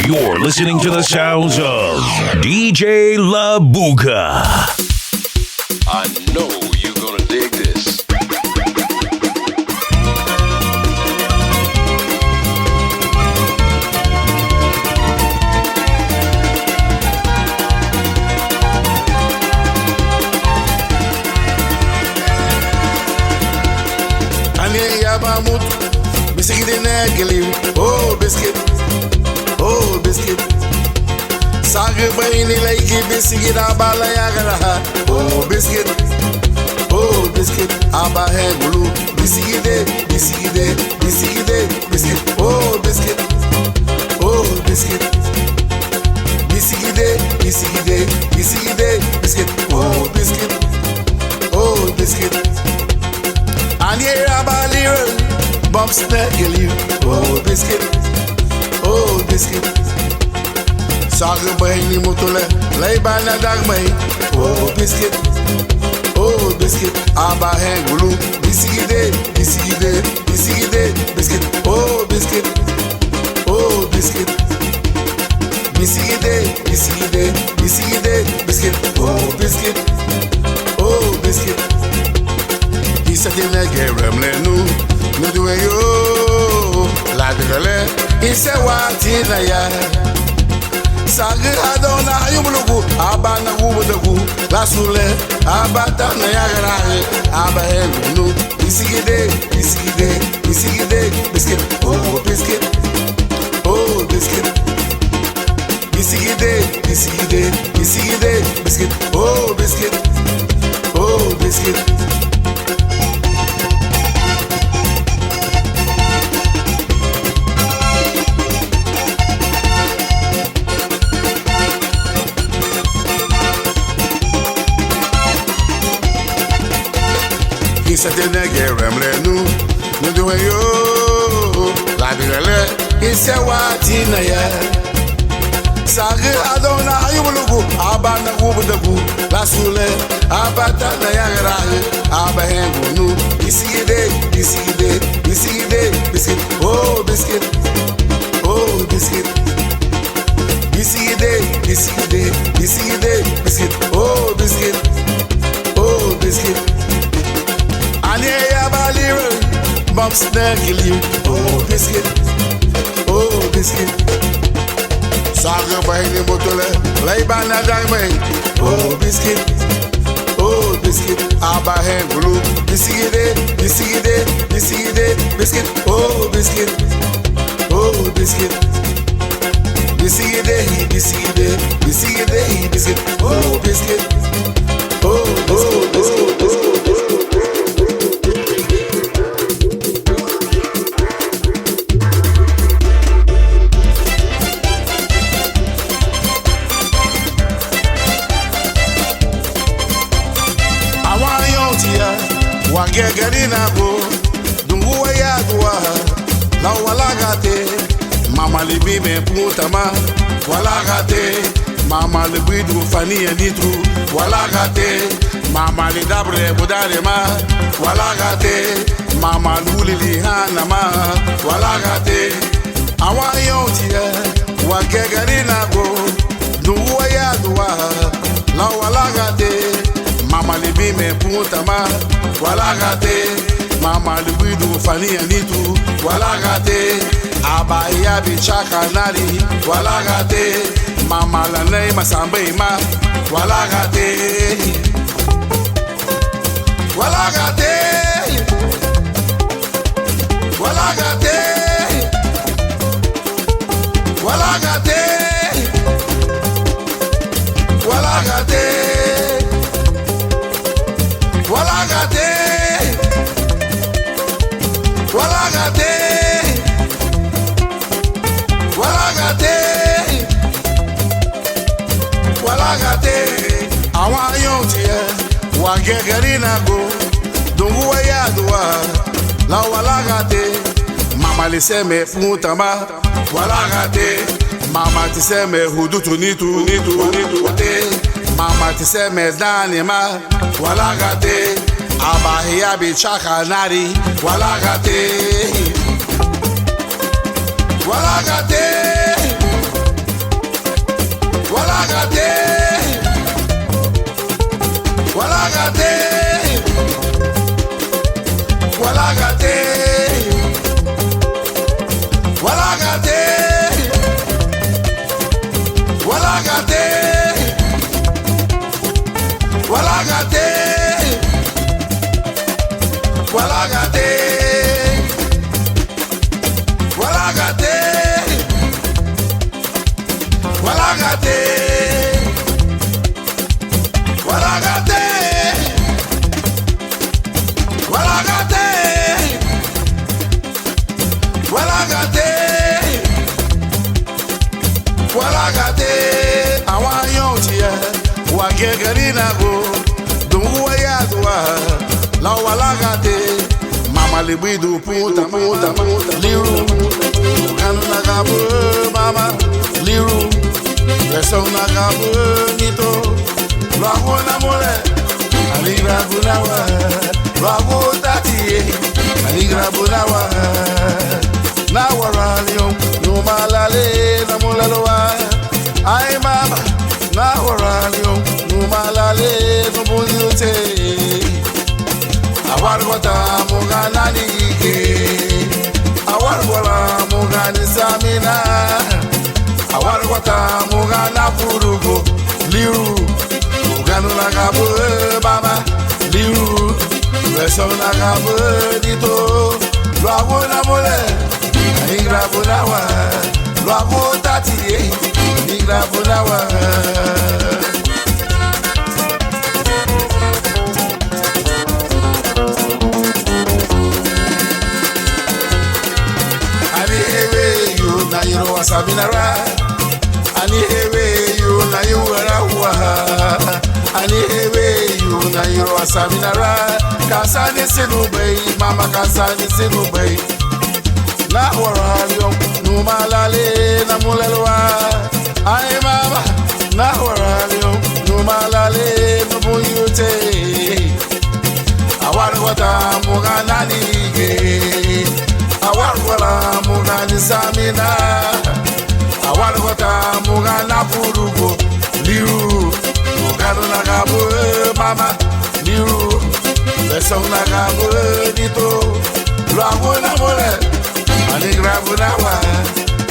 You're listening to the sounds of DJ La Buga. I know you're gonna dig this. Oh biscuit, oh biscuit. Sage baini like biscuit abala yagara. Oh biscuit, aba hegulu. Biscuit, biscuit, biscuit, biscuit. Oh biscuit, biscuit. Biscuit, biscuit, biscuit, biscuit. Oh biscuit. And here about Liru. Bump snack you, oh biscuit, Saga baini mutule, lay bana dagmay, oh biscuit, Aba hangulu, biscuit, biscuit, biscuit, oh biscuit, biscuit, biscuit, oh biscuit. He's a dinner game, no do yo la de gale ise wati na ya sage adona ayumulugu abana gubudugu la sule abata na ya garage aba helu bisigide biscuit oh biscuit bisigide biscuit oh biscuit Satene geremle nu do yo la digale ise wati na ya sage adona ayumulugu abana gubudugu la sule abata na ya garaje abahengu nu bisigide biscuit oh biscuit bissigide oh biscuit Aba Liru, bump snack you, oh biscuit, Saga baini mutule, lay bana dagmay, oh biscuit, Aba hangulu, biscuit, oh biscuit, biscuit, oh biscuit, Wagegarina go, dunguwa ya dua, la walagate, mama libi me putama, walagate, mama libi du fani nitru, walagate, mama li dabre budare ma, walagate, mama luli li hanama, walagate, awa yontia, wagegarina go, dunguwa ya dua, la walagate. Mama libi me putama, walagate. Mama libi du fani anitu, walagate. Abaya bichaka nari, walagate. Mama la nei masambe ma, walagate. Walagate, walagate, walagate, walagate. Walagate, awa yontie, wagegarina go, dunguwa ya dua, la walagate, mama lise me putama, walagate, mama tise me hudutu nitu, mama tise me danima, walagate, abahia bichaka nari, walagate, walagate, Walagante, Walagante, Walagante, Walagante, Walagante. Àwọn ayọ̀ tiẹ̀ wà gẹ́gẹ́ nínú àgọ́ dùnwó yàtọ̀ la Walagante. Mama libido puta Liru, kanu na gabu mama Liru, reso na gabu nito, rago na mole, aligra bunawa, rago tati, aligra bunawa, na waralio, no malale na mulaloa, ay mama, na waralio, no malale no buzute. Awargota mugana nige, awargola mugani samina, awargota mugana purugo, Liru, muganu nagabu baba, Liru, reso nagabu dito, luago na mole, nigra bunawa, luago tati, nigra bunawa. Na yiro wasabinara, ani hewe you na yuwara huwa, ani hewe you na yiro wasabinara. Kasani sinubei, mama kasani sinubei. Na waralio, numalale na mulelwa. Ay mama, na waralio, numalale nubuyute. Awarwata mugana nige. Awarwala mugani samina, awarwata mugana purugo, Liru, mugano nagabu mama, Liru, lesong nagabu dito, luago na mole, anigrabu nawa,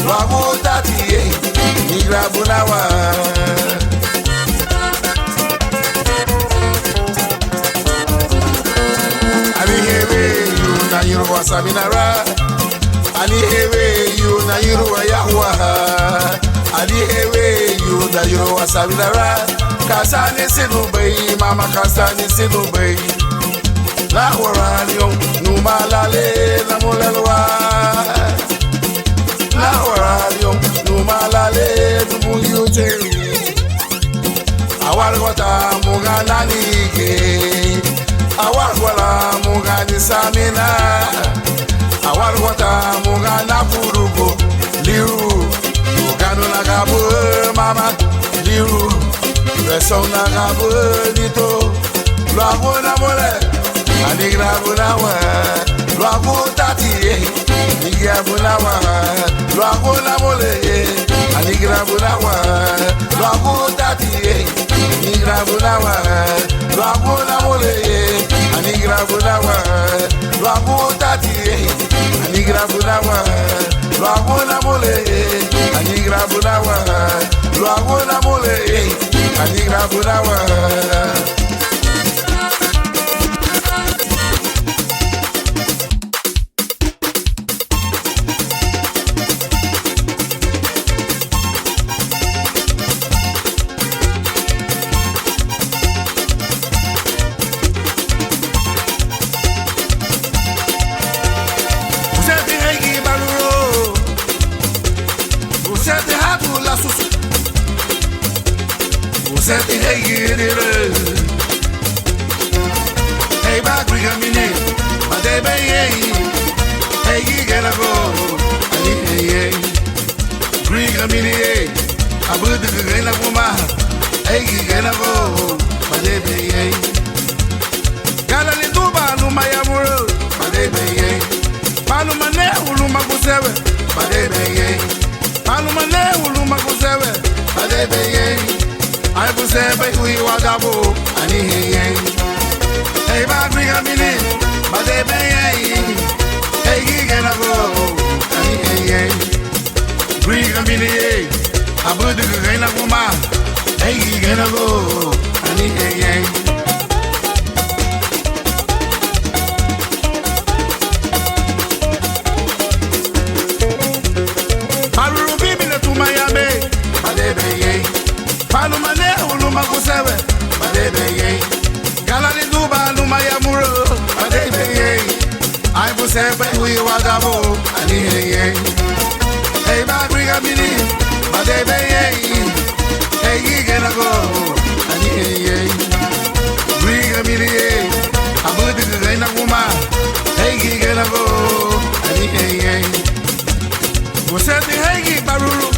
luago tati, anigrabu nawa. Ani hewe yu na yuru wasaminara. Ani hewe you na yuru wa yahwa. Ani hewe you na yuru wa sabidara. Kasani sinubei, mama kasani sinubei. Na waralio, numalale na mulelwa. Na waralio, numalale numuyute. Awargota mugana nige, awargwala mugani samina. Awarwata mugana purugo, Liru, mugano na gabu mama, Liru, reso na gabu dito, luago na mole, anigrabu nawa, luago tati, anigrabu nawa, luago na mole, anigrabu nawa, luago tati, anigrabu nawa, luago na mole, anigrabu nawa, luago tati. Anigrabu nawa, luago na mole, anigrabu nawa, luago na mole, anigrabu nawa. Sete hey hey ba Griga Mini, ma de be hey gonna go, hey Griga Mini, abu de gena guma, hey gonna go, ma de be gala ni tuba no mayamuro, ma de be panu mane ulu makusewe, ma de be panu mane ulu makusewe, ma de be I will say, but we want to go. I need hey, ba Griga Mini, but they hey, gonna go. I need Griga Mini, I put the Gana Guma. Hey, gonna go. I need I will be to Miami, but they kusebe badebe ye galali duba luma ya muro badebe ye ai kusebe wi wadabo ani ye hey ba Griga Mini badebe ye hey gigena go ani ye Griga Mini ye abudu gaina kuma hey gigena go ani ye kusebe hey baruru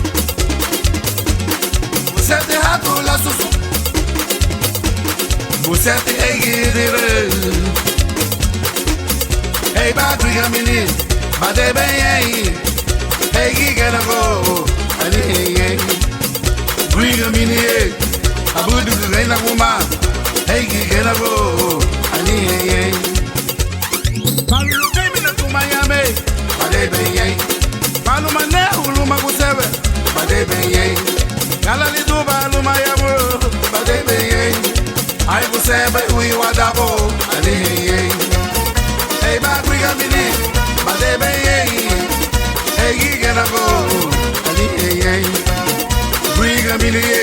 você tem rato lá susu você tem egirire ei ba Griga Mini bade bem ei ei gigana go ali ei Griga Mini ei abudu gaina kuma ei gigana go ali ei palu gamina kuma yame bade bem ei palu mane uluma kusebe bade bem ei galali duba luma ya muro badebe ye ai kusebe ui wadabo ali ye hey ba Griga Mini badebe ye hey gigena go ali ye Griga Mini ye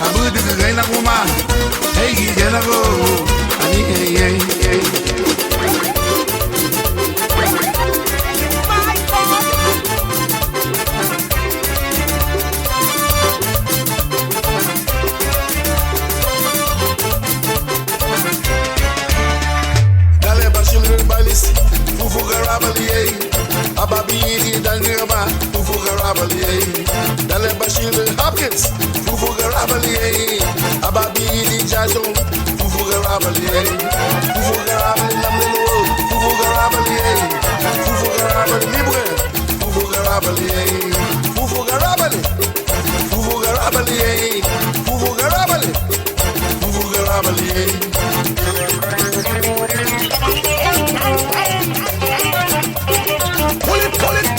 abudu gaina kuma hey gigena go ali ye Fufugarabali, Ababili, Dangirma, Fufugarabali, Dale Bashir Hopkins, Fufugarabali, Ababili Jason, Fufugarabali, Fufugarabali, Namlelo, Fufugarabali, Fufugarabali Libre, Fufugarabali, Fufugarabali, Fufugarabali, Fufugarabali, Fufugarabali. Pull it.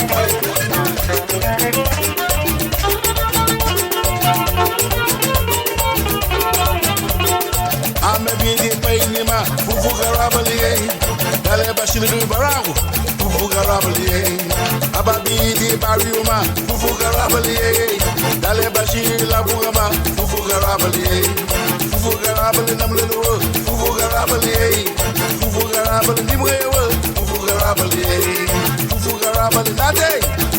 I'm a big pain in my Fufugarabali, Dale Bashir Barago, Fufugarabali, Ababidi Bariuma, Fufugarabali, Dale Bashir Labugama, Fufugarabali, Fufugarabali Namlelo, Fufugarabali, Fufugarabali Nimrewa, Fufugarabali, Fufugarabali Nate,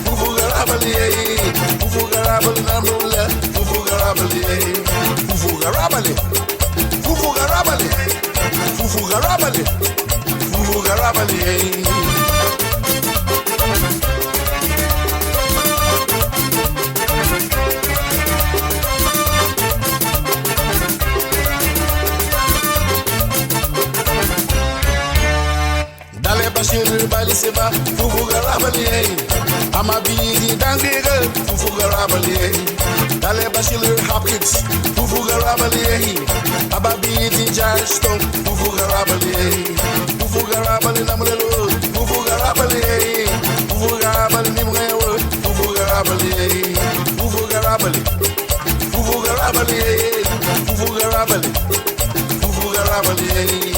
Fufugarabali, Fufugarabali Namlula, Fufugarabali, Fufugarabali, Fufugarabali, Fufugarabali, Fufugarabali. Balisema, Fufugarabali, Amabidi Dangiga, Fufugarabali, Dale Bashir Hopkins, Fufugarabali, Ababidi Jarston, Fufugarabali, Fufugarabali Namlelo, Fufugarabali, Fufugarabali Nimrewo, Fufugarabali, Fufugarabali, Fufugarabali, Fufugarabali, Fufugarabali.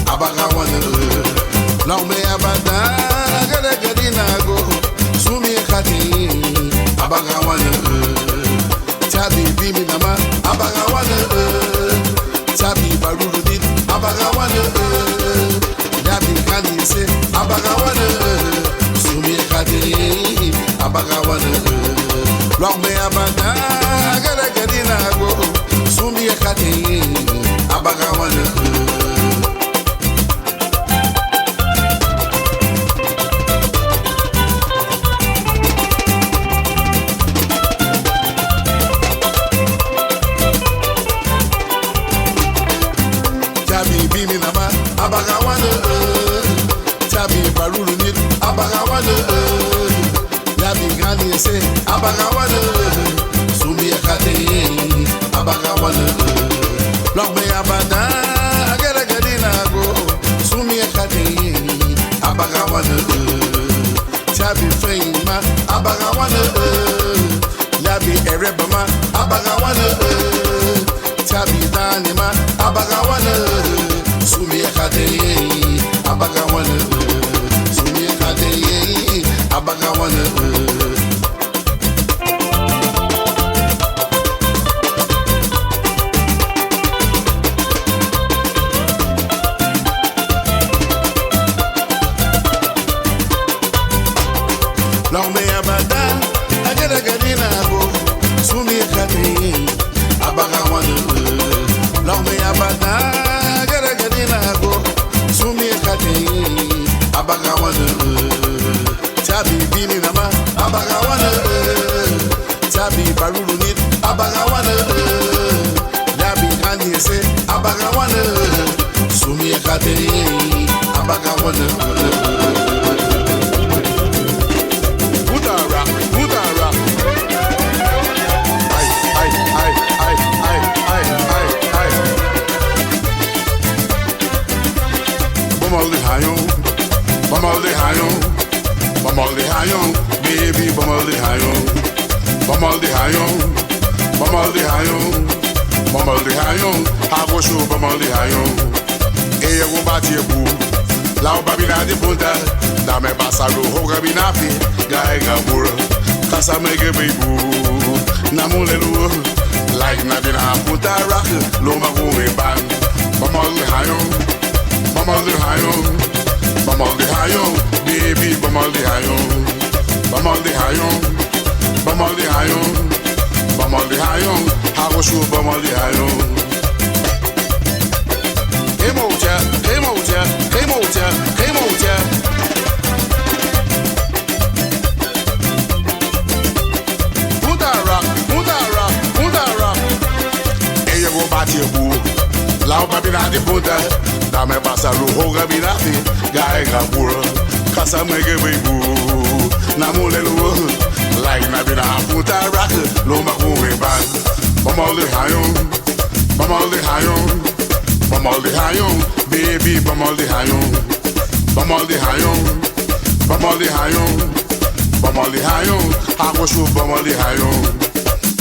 Abagawanu, long may Aban, Gadina go, Sumi Kati, Abagawanu, Tabi Biminama, Abagawanu, Tabi Barudit, Abagawanu, Dabi Kani say, Abagawanu, Sumi Kati, Abagawanu, long may Aban, Gadina go, Sumi Kati, Abagawanu. Abagawanu, Tabi Barulu Nit, Abagawanu, Yabi Gani say, Abagawanu, Sumi Akate, Abagawanu. Lock me abada, agera gadina go. Sumi ekade, Abagawanu. Tabi fame, Abagawanu. Labi erebama, Abagawanu. Tabi danima, Abagawanu. Sumi ekade, Abagawanu. Sumi ekade, Abagawanu. Long me abada, agera gadina go. Sumi ekade, Abagawanu. Long me abada, agera gadina go. Sumi ekade, Abagawanu. Tabi bini nama, Abagawanu. Tabi barulu nit, Abagawanu. Labi hani se, Abagawanu. Sumi ekade, Abagawanu. Bamalde hayon, baby, bamalde hayon, agosho bamalde hayon. Eya go bati ebu, lao babina de punta, dame basalo hoga binafi, gaega mura, kasa mege bebu, namulelu, like nabina punta rock, loma go ban, bamalde hayon. Bamalde hayon, baby, bamalde hayon, agosho bamalde hayon. Emoja. Mudara. Eya go bati ebu, lao babina de punta, dame basalo hoga binafi, gaega mura, kasa mege bebu, namulelu, like nabina punta rock, loma kuwe ban, bamalde hayon, baby, bamalde hayon, agosho bamalde hayon.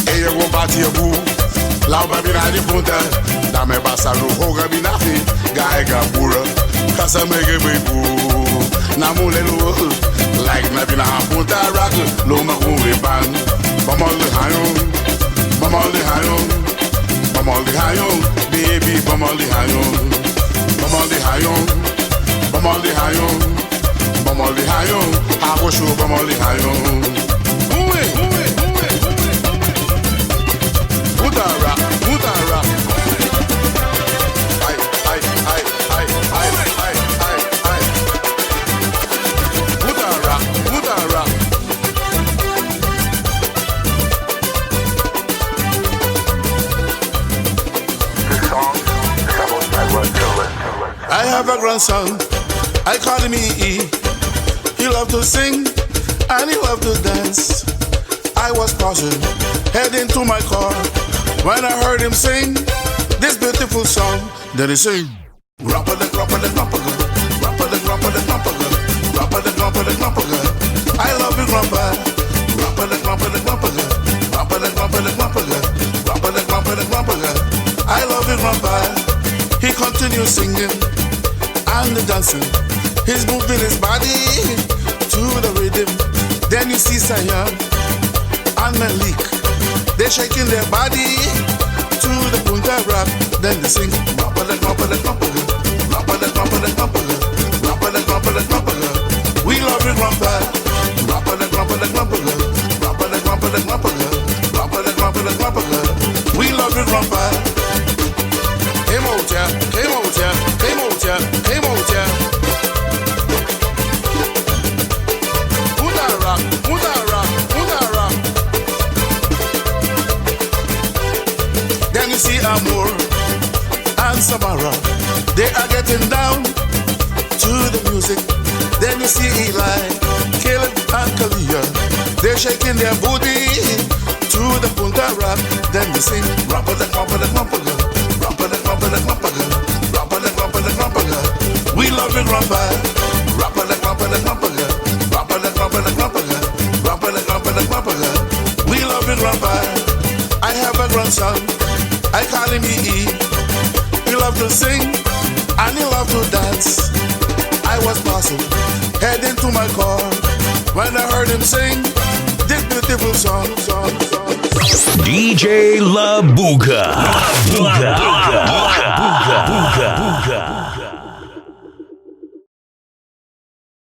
Eya go bati ebu, lao babina de punta, dame basalo hoga binafi, gaega mura, kasa mege bebu, namulelu, like nabina punta rock, loma kuwe ban, bamalde hayon, baby, bamalde hayon, agosho bamalde hayon. Mudara. Mudara. I have a grandson, I call him E. He loved to sing and he loved to dance. I was pausing, heading to my car, when I heard him sing this beautiful song. Then he sing, Grappa the Grappa the Grappa girl, Grappa the Grappa the Grappa girl, Grappa the Grappa the Grappa girl. I love you, Grampa. Grappa the Grappa the Grappa girl, Grappa the Grappa the Grappa girl, Grappa the Grappa the Grappa girl. I love you, Grampa. He continues singing and dancing. He's moving his body to the rhythm. Then you see Sayan and Malik. They're shaking their body to the punta rap. Then they sing, Grappa the Grappa the Grappa girl, Grappa the Grappa the Grappa girl, Grappa the Grappa the Grappa girl. We love you, Grampa. Grappa the Grappa the Grappa girl, Grappa the Grappa the Grappa girl, Grappa the Grappa the Grappa girl. We love you, Grampa. Emoja. Mudara. Then you see Amor and Samara. They are getting down to the music. Then you see Eli, Caleb and Kalia. They're shaking their booty to the punta rock. Then we sing Grampa the Grampa the Grampa girl, Grampa the Grampa the Grampa girl, Grampa the Grampa the Grampa girl. We love you, Grampa. Grampa the Grampa the Grampa girl, Grampa the Grampa the Grampa girl, Grampa the Grampa the Grampa girl. We love you, Grampa. I have a grandson, I call him E. He love to sing and he love to dance. I was passing, heading to my car, when I heard him sing this beautiful song. DJ La Buga.